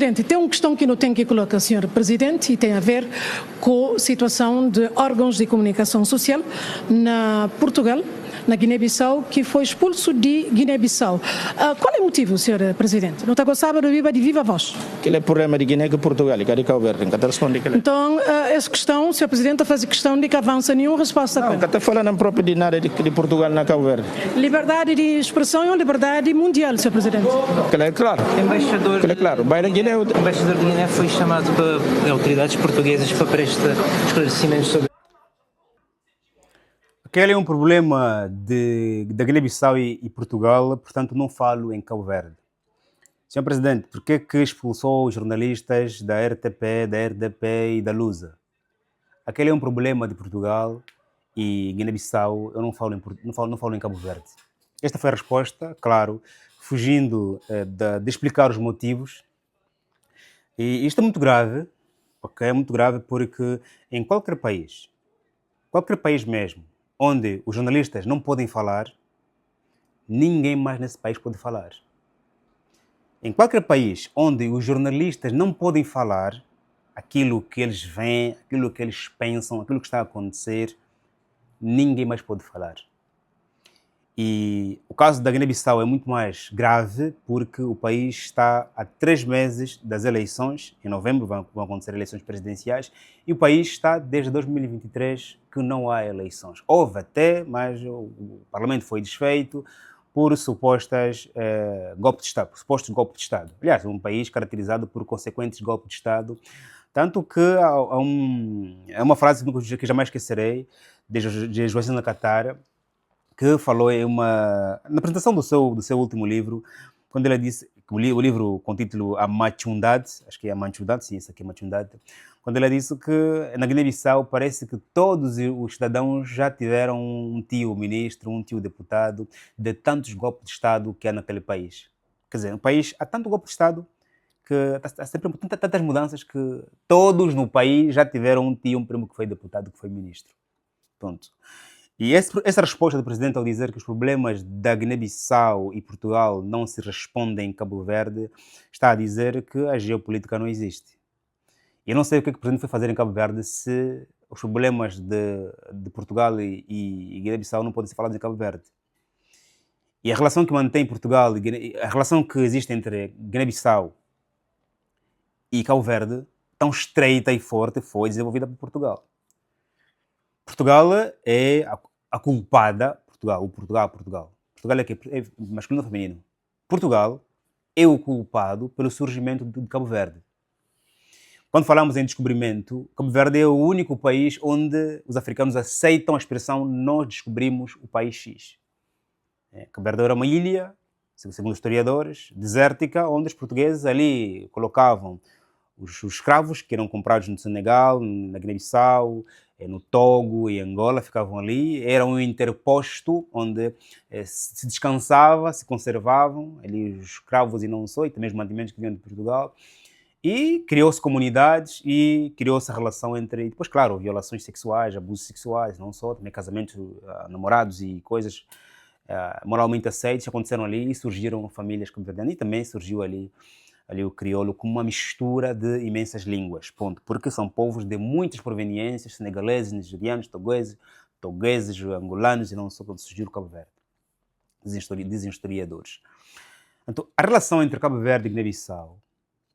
Presidente, tem uma questão que eu tenho que colocar, Sr. Presidente, e tem a ver com a situação de órgãos de comunicação social na Portugal, na Guiné-Bissau, que foi expulso de Guiné-Bissau. Qual é o motivo, Sr. Presidente? Não está gostando de viva voz? Que é problema de Guiné que Portugal, que é de Cabo Verde, que responde. Então, essa questão, Sr. Presidente, faz questão de que avança nenhuma resposta. Não, que está falando próprio de nada de Portugal na Cabo Verde. Liberdade de expressão é uma liberdade mundial, Sr. Presidente. É claro. Embaixador, é claro. O embaixador de Guiné foi chamado para autoridades portuguesas para prestar esclarecimentos sobre. Aquele é um problema da Guiné-Bissau e Portugal, portanto não falo em Cabo Verde. Senhor Presidente, por que expulsou os jornalistas da RTP, da RDP e da Lusa? Aquele é um problema de Portugal e Guiné-Bissau, eu não falo em Cabo Verde. Esta foi a resposta, claro, fugindo de explicar os motivos. E isto é muito grave, ok? É muito grave porque em qualquer país mesmo, onde os jornalistas não podem falar, ninguém mais nesse país pode falar. Em qualquer país onde os jornalistas não podem falar aquilo que eles veem, aquilo que eles pensam, aquilo que está a acontecer, ninguém mais pode falar. E o caso da Guiné-Bissau é muito mais grave porque o país está a 3 meses das eleições, em novembro vão acontecer eleições presidenciais, e o país está desde 2023 que não há eleições. Houve até, mas o Parlamento foi desfeito por supostos golpes de Estado. Aliás, um país caracterizado por consequentes golpes de Estado, tanto que há uma frase que jamais esquecerei, de Joacina Catar, que falou na apresentação do seu último livro, quando ela disse, o livro com o título A Machundade, acho que é A Machundade, sim, isso aqui é Machundade, quando ela disse que na Guiné-Bissau parece que todos os cidadãos já tiveram um tio ministro, um tio deputado, de tantos golpes de Estado que há naquele país. Quer dizer, no país há tanto golpe de Estado que há sempre tantas mudanças que todos no país já tiveram um tio, um primo que foi deputado, que foi ministro. Pronto. E essa resposta do presidente ao dizer que os problemas da Guiné-Bissau e Portugal não se respondem em Cabo Verde, está a dizer que a geopolítica não existe. E eu não sei o que o presidente foi fazer em Cabo Verde se os problemas de Portugal e Guiné-Bissau não podem ser falados em Cabo Verde. E a relação que mantém Portugal, a relação que existe entre Guiné-Bissau e Cabo Verde, tão estreita e forte, foi desenvolvida por Portugal. Portugal é a culpada, Portugal é que é masculino ou feminino? Portugal é o culpado pelo surgimento de Cabo Verde. Quando falamos em descobrimento, Cabo Verde é o único país onde os africanos aceitam a expressão nós descobrimos o país X. Cabo Verde era uma ilha, segundo os historiadores, desértica, onde os portugueses ali colocavam os escravos que eram comprados no Senegal, na Guiné-Bissau, no Togo e Angola, ficavam ali. Era um interposto onde se descansava, se conservavam ali os escravos e não só, e também os mantimentos que vinham de Portugal. E criou-se comunidades e criou-se a relação entre... Depois, claro, violações sexuais, abusos sexuais, não só, também casamentos, namorados e coisas moralmente aceitas aconteceram ali e surgiram famílias cabo-verdianas. E também surgiu ali o crioulo como uma mistura de imensas línguas, ponto. Porque são povos de muitas proveniências, senegaleses, nigerianos, togueses, angolanos, e não só quando surgiu o Cabo Verde. Dizem historiadores. Então, a relação entre Cabo Verde e Guiné-Bissau,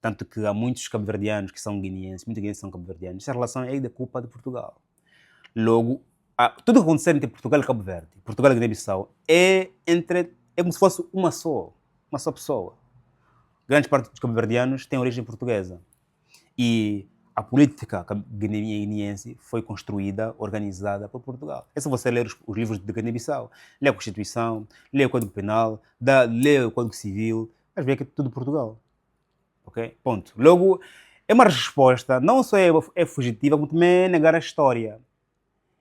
tanto que há muitos cabo-verdianos que são guineenses, muitos guineenses são cabo-verdianos, essa relação é da culpa de Portugal. Logo, tudo o que acontecer entre Portugal e Cabo Verde, Portugal e Guiné-Bissau, é como se fosse uma só pessoa. Grande parte dos cabo-verdianos têm origem portuguesa. E a política guineense foi construída, organizada por Portugal. É só você ler os livros de Guiné-Bissau. Lê a Constituição, lê o Código Penal, lê o Código Civil, mas vê que é tudo Portugal. Ok? Ponto. Logo, é uma resposta, não só é fugitiva, como também é negar a história.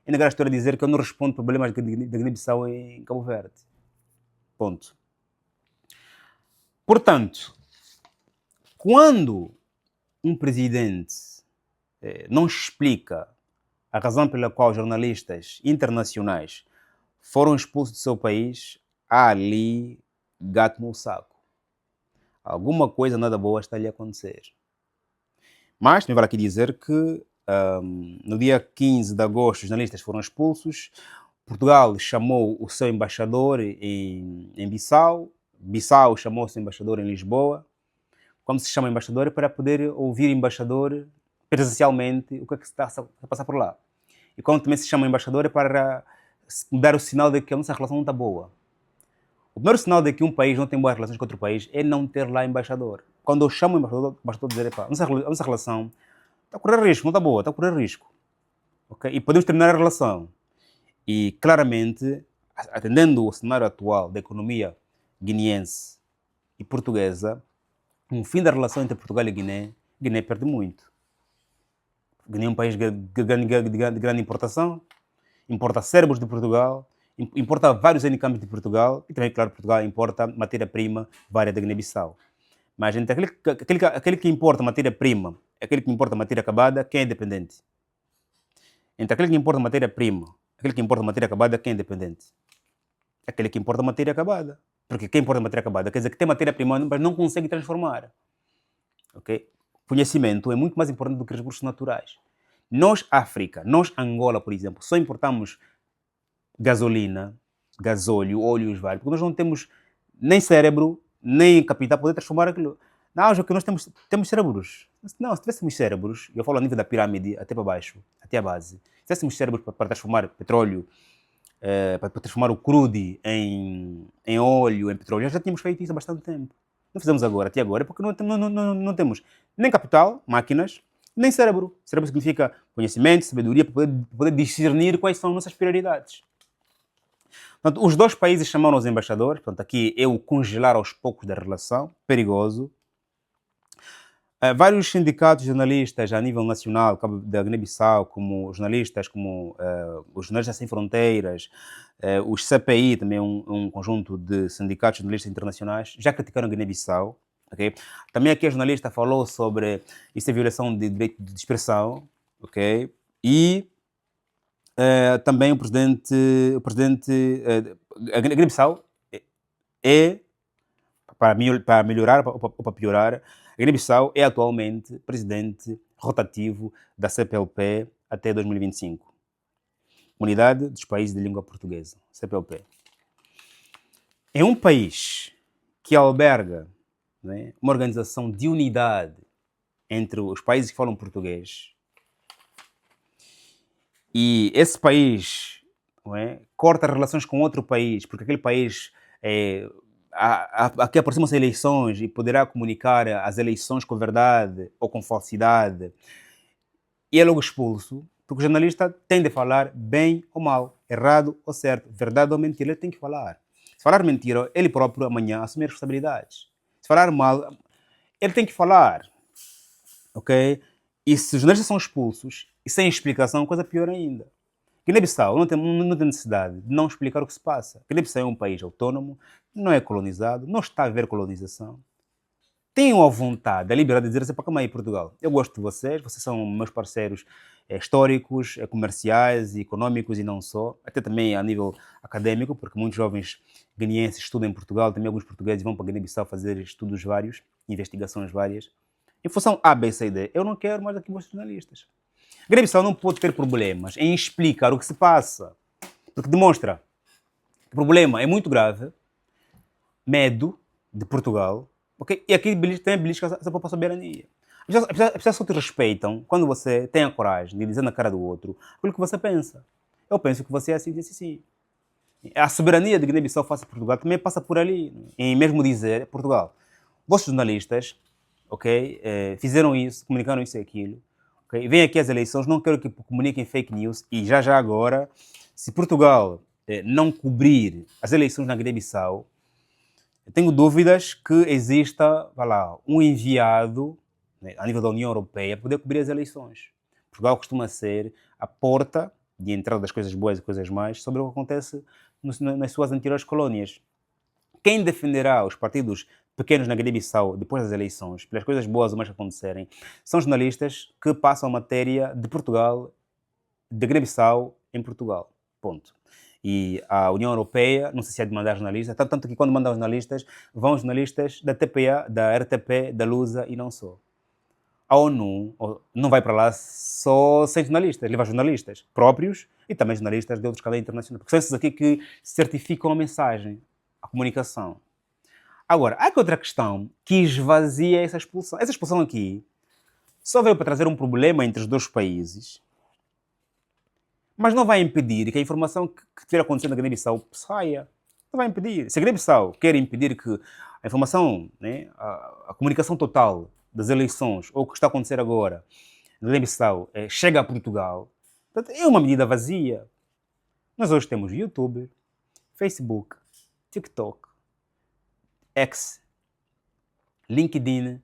É negar a história dizer que eu não respondo problemas da Guiné-Bissau em Cabo Verde. Ponto. Portanto, quando um presidente não explica a razão pela qual jornalistas internacionais foram expulsos do seu país, há ali gato no saco. alguma coisa nada boa está ali a acontecer. Mas também vale aqui dizer que no dia 15 de agosto os jornalistas foram expulsos. Portugal chamou o seu embaixador em Bissau. Bissau chamou o seu embaixador em Lisboa. Como se chama embaixador? Para poder ouvir o embaixador presencialmente o que é que se está a passar por lá. E quando também se chama embaixador é para dar o sinal de que a nossa relação não está boa. O primeiro sinal de que um país não tem boas relações com outro país é não ter lá embaixador. Quando eu chamo o embaixador dizer, a nossa relação está a correr risco, não está boa, está a correr risco. Okay? E podemos terminar a relação. E claramente, atendendo ao cenário atual da economia guineense e portuguesa, no fim da relação entre Portugal e Guiné perde muito. Guiné é um país de grande importação, importa cérebros de Portugal, importa vários câmbios de Portugal e também, claro, Portugal importa matéria-prima vária da Guiné-Bissau. Mas entre aquele que importa matéria-prima e aquele que importa matéria acabada, quem é dependente? Entre aquele que importa matéria-prima e aquele que importa matéria acabada, quem é dependente? Aquele que importa matéria acabada. Porque quem importa matéria acabada quer dizer que tem matéria-prima, mas não consegue transformar. Okay? Conhecimento é muito mais importante do que recursos naturais. Nós, África, nós, Angola, por exemplo, só importamos gasolina, gasóleo, óleos vários, porque nós não temos nem cérebro, nem capital para poder transformar aquilo. Não, já que nós temos cérebros. Não, se tivéssemos cérebros, eu falo a nível da pirâmide, até para baixo, até a base, se tivéssemos cérebros para transformar petróleo, para transformar o crude em óleo, em petróleo, já tínhamos feito isso há bastante tempo. Não fizemos agora, até agora, porque não temos nem capital, máquinas, nem cérebro. Cérebro significa conhecimento, sabedoria, para poder discernir quais são as nossas prioridades. Portanto, os dois países chamaram os embaixadores. Portanto, aqui é o congelar aos poucos da relação, perigoso. Vários sindicatos de jornalistas a nível nacional, da Guiné-Bissau, como os jornalistas Sem Fronteiras, os CPI, também um conjunto de sindicatos de jornalistas internacionais, já criticaram a Guiné-Bissau. Okay? Também aqui a jornalista falou sobre isso, a violação de direito de expressão. Okay? E também a Guiné-Bissau para melhorar ou para piorar, a Guiné-Bissau é atualmente presidente rotativo da CPLP até 2025. Comunidade dos Países de Língua Portuguesa, CPLP. É um país que alberga, né, uma organização de unidade entre os países que falam português. E esse país, não é, corta relações com outro país, porque aquele país aqui aproximam-se eleições e poderá comunicar as eleições com verdade ou com falsidade. E é logo expulso, porque o jornalista tem de falar bem ou mal, errado ou certo, verdade ou mentira, ele tem que falar. Se falar mentira, ele próprio amanhã assume as responsabilidades. Se falar mal, ele tem que falar. Ok? E se os jornalistas são expulsos e sem explicação, coisa pior ainda. Guiné-Bissau não tem necessidade de não explicar o que se passa. Guiné-Bissau é um país autônomo, não é colonizado, não está a haver colonização. Tenham a vontade, a liberdade de dizer assim, para calma aí, Portugal, eu gosto de vocês são meus parceiros históricos, comerciais, econômicos e não só, até também a nível acadêmico, porque muitos jovens guineenses estudam em Portugal, também alguns portugueses vão para Guiné-Bissau fazer estudos vários, investigações várias. Em função A, B, C e D, eu não quero mais aqui meus jornalistas. Guiné-Bissau não pode ter problemas em explicar o que se passa, porque demonstra que o problema é muito grave, medo de Portugal, okay? E aqui tem belisca essa própria soberania. As pessoas só te respeitam quando você tem a coragem de dizer na cara do outro aquilo que você pensa. Eu penso que você é assim, disse assim. A soberania de Guiné-Bissau face a Portugal também passa por ali, em mesmo dizer, Portugal, vossos jornalistas, okay, fizeram isso, comunicaram isso e aquilo, okay, vem aqui as eleições, não quero que comuniquem fake news e já agora, se Portugal não cobrir as eleições na Guiné-Bissau, eu tenho dúvidas que exista, um enviado, né, a nível da União Europeia, para poder cobrir as eleições. Portugal costuma ser a porta de entrada das coisas boas e coisas más sobre o que acontece nas suas anteriores colônias. Quem defenderá os partidos pequenos na Guiné-Bissau depois das eleições, pelas coisas boas ou más que acontecerem, são jornalistas que passam a matéria de Portugal, de Guiné-Bissau em Portugal. Ponto. E a União Europeia, não sei se é de mandar jornalistas, tanto que quando mandam jornalistas, vão jornalistas da TPA, da RTP, da Lusa e não só. A ONU não vai para lá só sem jornalistas, leva jornalistas próprios e também jornalistas de outros canais internacionais, porque são esses aqui que certificam a mensagem, a comunicação. Agora, há aqui outra questão que esvazia essa expulsão. Essa expulsão aqui só veio para trazer um problema entre os dois países, mas não vai impedir que a informação que estiver acontecendo na Guiné-Bissau saia. Não vai impedir. Se a Guiné-Bissau quer impedir que a informação, né, a comunicação total das eleições, ou o que está a acontecer agora na Guiné-Bissau, chega a Portugal, portanto, é uma medida vazia. Nós hoje temos YouTube, Facebook, TikTok, X, LinkedIn,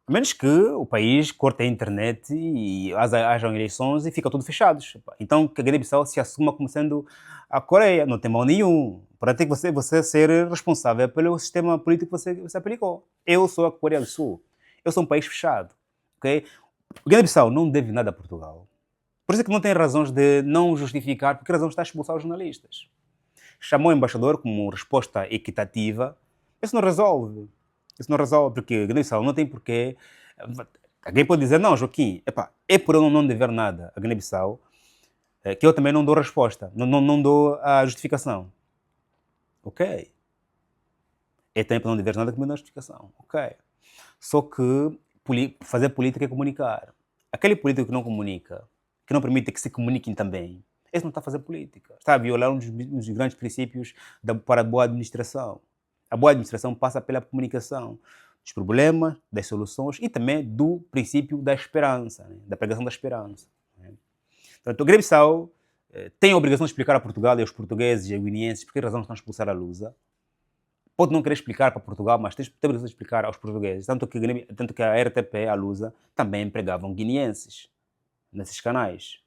a menos que o país corte a internet e hajam eleições e fica tudo fechado. Então, que a Guiné-Bissau se assuma como sendo a Coreia, não tem mal nenhum. Para ter que você ser responsável pelo sistema político que você aplicou. Eu sou a Coreia do Sul. Eu sou um país fechado. Okay? A Guiné-Bissau não deve nada a Portugal. Por isso é que não tem razões de não justificar porque a razão está a expulsar os jornalistas. Chamou o embaixador como resposta equitativa. Isso não resolve. Isso não resolve, porque a Guiné-Bissau não tem porquê. Alguém pode dizer, não, Joaquim, é por eu não dever nada a Guiné-Bissau que eu também não dou resposta, não dou a justificação. Ok. É também para não dever nada que me dá a justificação. Ok. Só que fazer política é comunicar. Aquele político que não comunica, que não permite que se comuniquem também, esse não está a fazer política. Está a violar um dos grandes princípios para a boa administração. A boa administração passa pela comunicação dos problemas, das soluções e também do princípio da esperança, né? Da pregação da esperança. Né? Portanto, a Guiné-Bissau tem a obrigação de explicar a Portugal e aos portugueses e aos guineenses por que razão estão a expulsar a Lusa. Pode não querer explicar para Portugal, mas tem a obrigação de explicar aos portugueses. Tanto que a RTP, a Lusa, também empregavam guineenses nesses canais.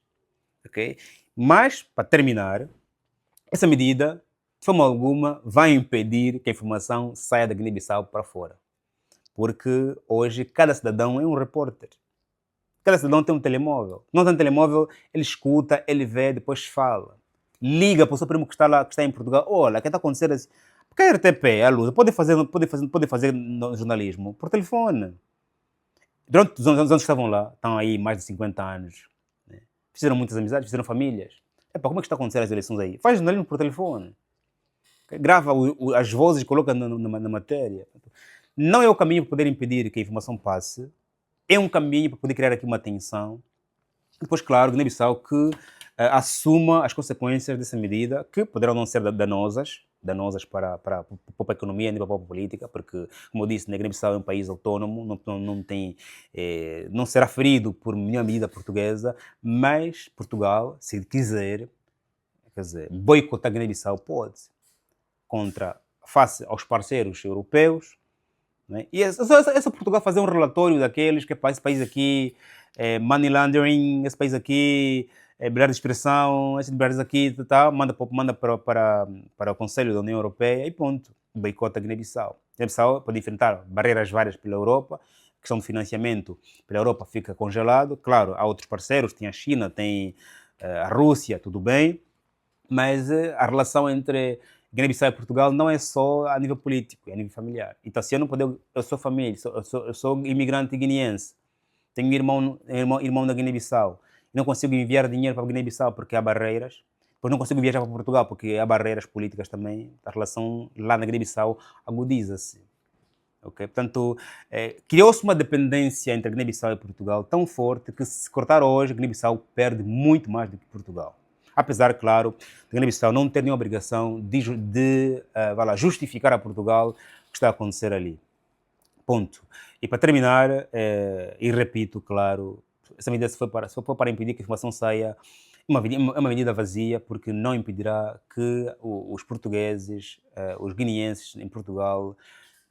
Okay? Mas, para terminar, essa medida de forma alguma, vai impedir que a informação saia da Guiné-Bissau para fora. Porque hoje cada cidadão é um repórter. Cada cidadão tem um telemóvel. Não tem um telemóvel, ele escuta, ele vê, depois fala. Liga para o seu primo que está lá, que está em Portugal. Olha, o que está acontecendo? Porque a RTP, a Luz, pode fazer no jornalismo por telefone. Durante os anos que estavam lá, estão aí mais de 50 anos. Né? Fizeram muitas amizades, fizeram famílias. Como é que está acontecendo as eleições aí? Faz jornalismo por telefone. Grava as vozes e coloca na matéria. Não é o caminho para poder impedir que a informação passe, é um caminho para poder criar aqui uma tensão. Depois, claro, Guiné-Bissau que assuma as consequências dessa medida, que poderão não ser danosas para a economia e para a própria política, porque, como eu disse, a Guiné-Bissau é um país autónomo, não será ferido por nenhuma medida portuguesa, mas Portugal, se quiser, boicotar a Guiné-Bissau, pode. Face aos parceiros europeus, né? E é só Portugal fazer um relatório daqueles que esse país aqui é money laundering, esse país aqui é liberdade de expressão, esse país aqui manda para o Conselho da União Europeia e ponto, boicota a Guiné-Bissau. Guiné-Bissau pode enfrentar barreiras várias pela Europa, a questão do financiamento pela Europa fica congelado, claro, há outros parceiros, tem a China, tem a Rússia, tudo bem, mas a relação entre Guiné-Bissau e Portugal não é só a nível político, é a nível familiar. Então, se eu não puder, eu sou família, eu sou imigrante guineense, tenho irmão na Guiné-Bissau, não consigo enviar dinheiro para a Guiné-Bissau porque há barreiras, depois não consigo viajar para Portugal porque há barreiras políticas também, a relação lá na Guiné-Bissau agudiza-se. Okay? Portanto, criou-se uma dependência entre a Guiné-Bissau e Portugal tão forte que se cortar hoje, a Guiné-Bissau perde muito mais do que Portugal. Apesar, claro, de Guiné-Bissau não ter nenhuma obrigação de justificar a Portugal o que está a acontecer ali. Ponto. E para terminar, e repito, claro, essa medida se for para impedir que a informação saia, é uma medida vazia, porque não impedirá que os portugueses, os guineenses em Portugal,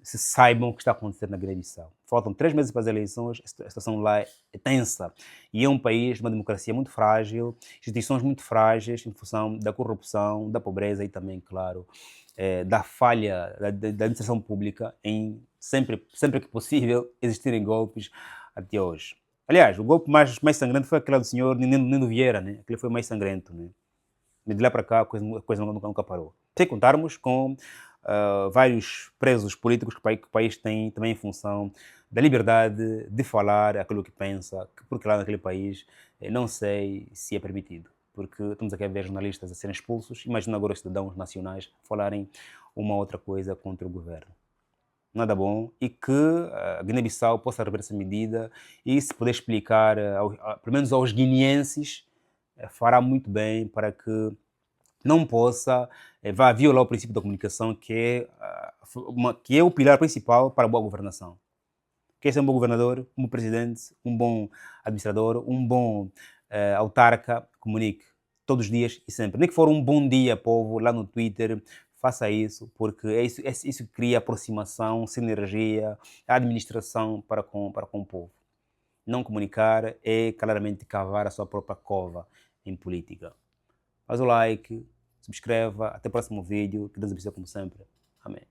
se saibam o que está a acontecer na Guiné-Bissau. Faltam 3 meses para as eleições, a situação lá é tensa. E é um país, uma democracia muito frágil, instituições muito frágeis em função da corrupção, da pobreza e também, claro, da falha da administração pública em, sempre que possível, existirem golpes até hoje. Aliás, o golpe mais sangrento foi aquele do senhor Nino Vieira, né? Aquele foi mais sangrento, né? Mas de lá para cá a coisa nunca parou. Sem contarmos com vários presos políticos que o país tem também em função da liberdade de falar aquilo que pensa, porque lá naquele país não sei se é permitido. Porque estamos aqui a ver jornalistas a serem expulsos, imagina agora os cidadãos nacionais falarem uma outra coisa contra o governo. Nada bom, e que a Guiné-Bissau possa rever essa medida e se puder explicar, pelo menos aos guineenses, fará muito bem para que não possa vá violar o princípio da comunicação, que é o pilar principal para a boa governação. Quer ser um bom governador, um bom presidente, um bom administrador, um bom autarca, comunique todos os dias e sempre. Nem que for um bom dia, povo, lá no Twitter, faça isso, porque é isso que cria aproximação, sinergia, administração para com o povo. Não comunicar é claramente cavar a sua própria cova em política. Faz o like, subscreva, até o próximo vídeo, que Deus abençoe como sempre. Amém.